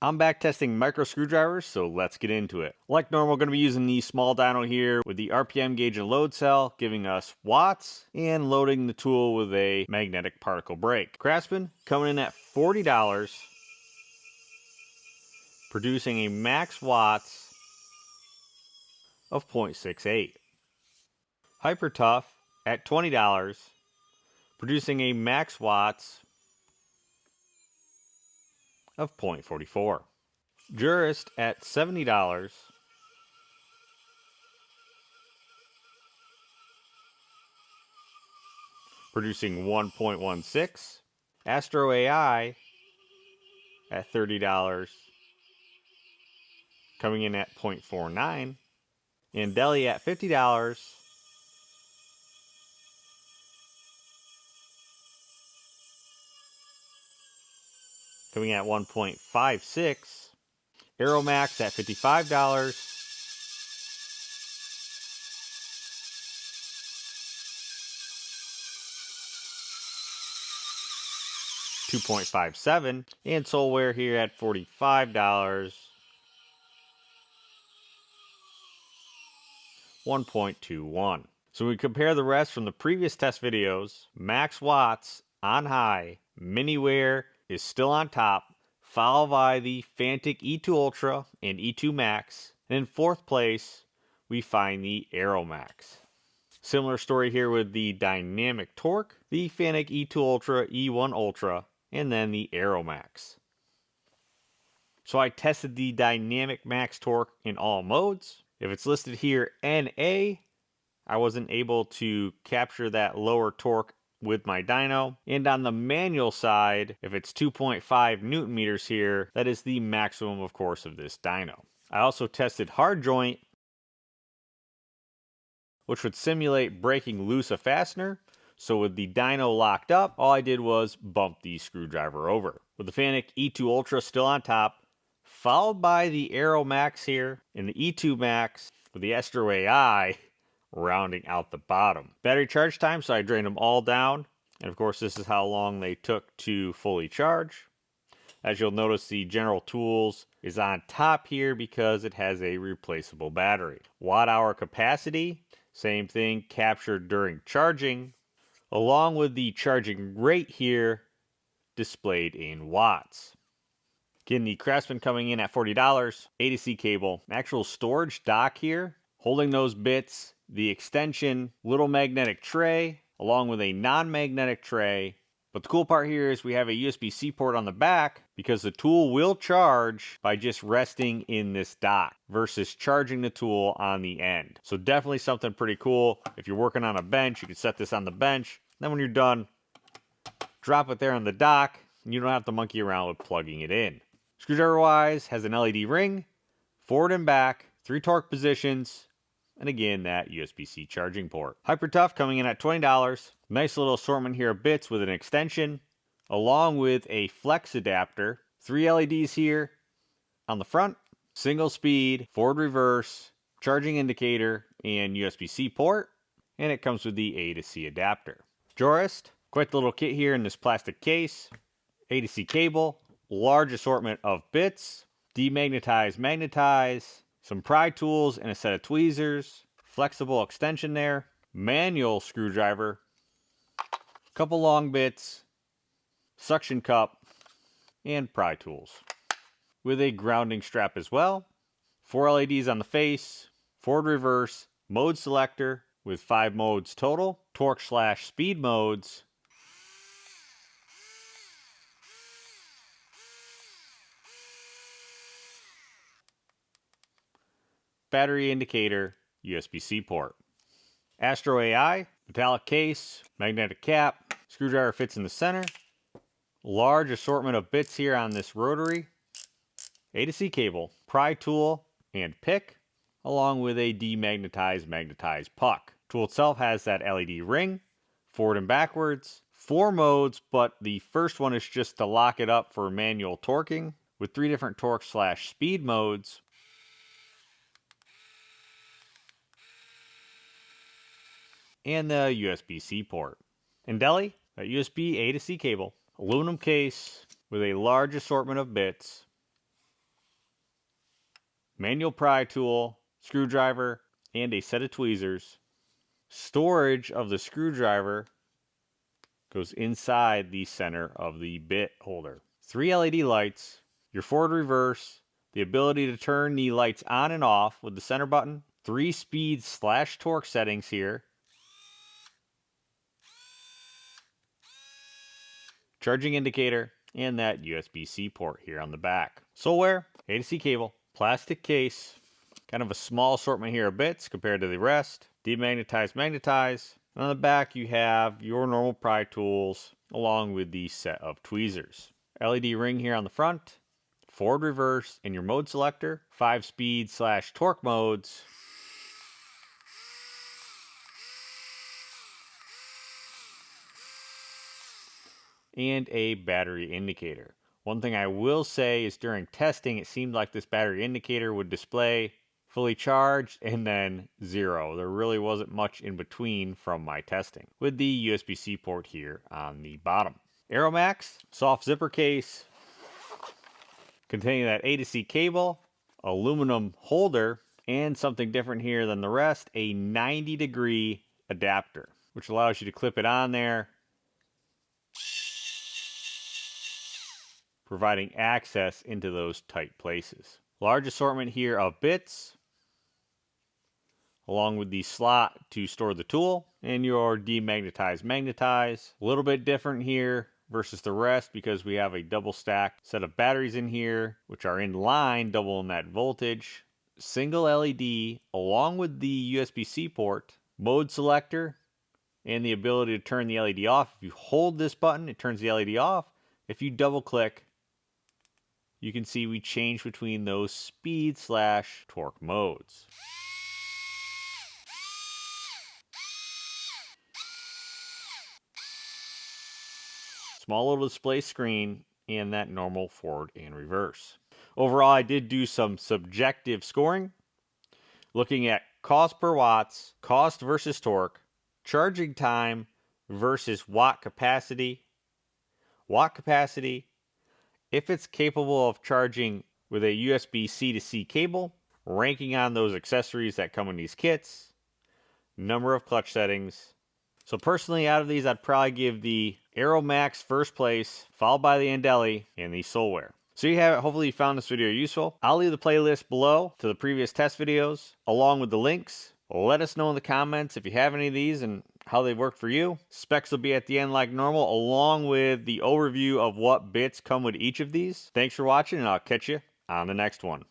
I'm back testing micro screwdrivers, so let's get into it. Like normal, going to be using the small dyno here with the RPM gauge and load cell, giving us watts, and loading the tool with a magnetic particle brake. Craftsman coming in at $40, producing a max watts of 0.68. HyperTough at $20, producing a max watts of 0.44. Jurist at $70, producing 1.16. Astro AI at $30, coming in at 0.49. And Deli at $50, coming in at 1.56. Aeromax at $55. $2.57, and Soulware here at $45, 1.21. So when we compare the rest from the previous test videos, max watts on high, Miniware is still on top, followed by the Fantic E2 Ultra and E2 Max, and in fourth place we find the Aeromax. Similar story here with the Dynamic Torque, the Fantic E2 Ultra, E1 Ultra, and then the Aeromax. So I tested the Dynamic Max Torque in all modes. If it's listed here NA, I wasn't able to capture that lower torque with my dyno. And on the manual side, if it's 2.5 Newton meters here, that is the maximum, of course, of this dyno. I also tested hard joint, which would simulate breaking loose a fastener. So with the dyno locked up, all I did was bump the screwdriver over. With the Fantic E2 Ultra still on top, followed by the Aeromax here, and the E2 Max with the Astro AI rounding out the bottom. Battery charge time, so I drained them all down. And of course, this is how long they took to fully charge. As you'll notice, the General Tools is on top here because it has a replaceable battery. Watt hour capacity, same thing, captured during charging, along with the charging rate here displayed in watts. Again, the Craftsman coming in at $40, A to C cable, actual storage dock here, holding those bits, the extension, little magnetic tray, along with a non-magnetic tray. But the cool part here is we have a USB-C port on the back because the tool will charge by just resting in this dock versus charging the tool on the end. So definitely something pretty cool. If you're working on a bench, you can set this on the bench. Then when you're done, drop it there on the dock, and you don't have to monkey around with plugging it in. Screwdriver wise, has an LED ring, forward and back, 3 torque positions, and again that USB-C charging port. HyperTough coming in at $20. Nice little assortment here of bits with an extension, along with a flex adapter. 3 LEDs here on the front, single speed, forward reverse, charging indicator, and USB-C port. And it comes with the A to C adapter. Jurist, quite the little kit here in this plastic case. A to C cable, large assortment of bits, demagnetize, magnetize, some pry tools and a set of tweezers, flexible extension there, manual screwdriver, couple long bits, suction cup, and pry tools. With a grounding strap as well, 4 LEDs on the face, forward reverse, mode selector with 5 modes total, torque/speed modes, battery indicator, USB-C port. Astro AI, metallic case, magnetic cap, screwdriver fits in the center, large assortment of bits here on this rotary, A to C cable, pry tool, and pick, along with a demagnetized magnetized puck. Tool itself has that LED ring, forward and backwards, 4 modes, but the first one is just to lock it up for manual torquing, with 3 different torque/speed modes. And the USB-C port. And Deli, a USB A to C cable, aluminum case with a large assortment of bits, manual pry tool, screwdriver, and a set of tweezers. Storage of the screwdriver goes inside the center of the bit holder. 3 LED lights, your forward reverse, the ability to turn the lights on and off with the center button, 3 speed/torque settings here, charging indicator, and that USB-C port here on the back. Soleware, A to C cable, plastic case, kind of a small assortment here of bits compared to the rest, demagnetize, magnetize, and on the back you have your normal pry tools along with the set of tweezers. LED ring here on the front, forward, reverse, and your mode selector, 5 speed/torque modes, and a battery indicator. One thing I will say is during testing, it seemed like this battery indicator would display fully charged and then 0. There really wasn't much in between from my testing, with the USB-C port here on the bottom. Aeromax, soft zipper case, containing that A to C cable, aluminum holder, and something different here than the rest, a 90-degree adapter, which allows you to clip it on there, providing access into those tight places. Large assortment here of bits, along with the slot to store the tool, and your demagnetize, magnetize. A little bit different here versus the rest because we have a double stack set of batteries in here, which are in line, doubling that voltage. Single LED, along with the USB-C port, mode selector, and the ability to turn the LED off. If you hold this button, it turns the LED off. If you double click, you can see we change between those speed/torque modes. Small little display screen and that normal forward and reverse. Overall, I did do some subjective scoring, looking at cost per watts, cost versus torque, charging time versus watt capacity. Watt capacity, if it's capable of charging with a USB-C to C cable, ranking on those accessories that come in these kits, number of clutch settings. So personally, out of these, I'd probably give the Aeromax first place, followed by the Andeli and the Soleware. So you have it. Hopefully you found this video useful. I'll leave the playlist below to the previous test videos, along with the links. Let us know in the comments if you have any of these and how they work for you. Specs will be at the end like normal, along with the overview of what bits come with each of these. Thanks for watching, and I'll catch you on the next one.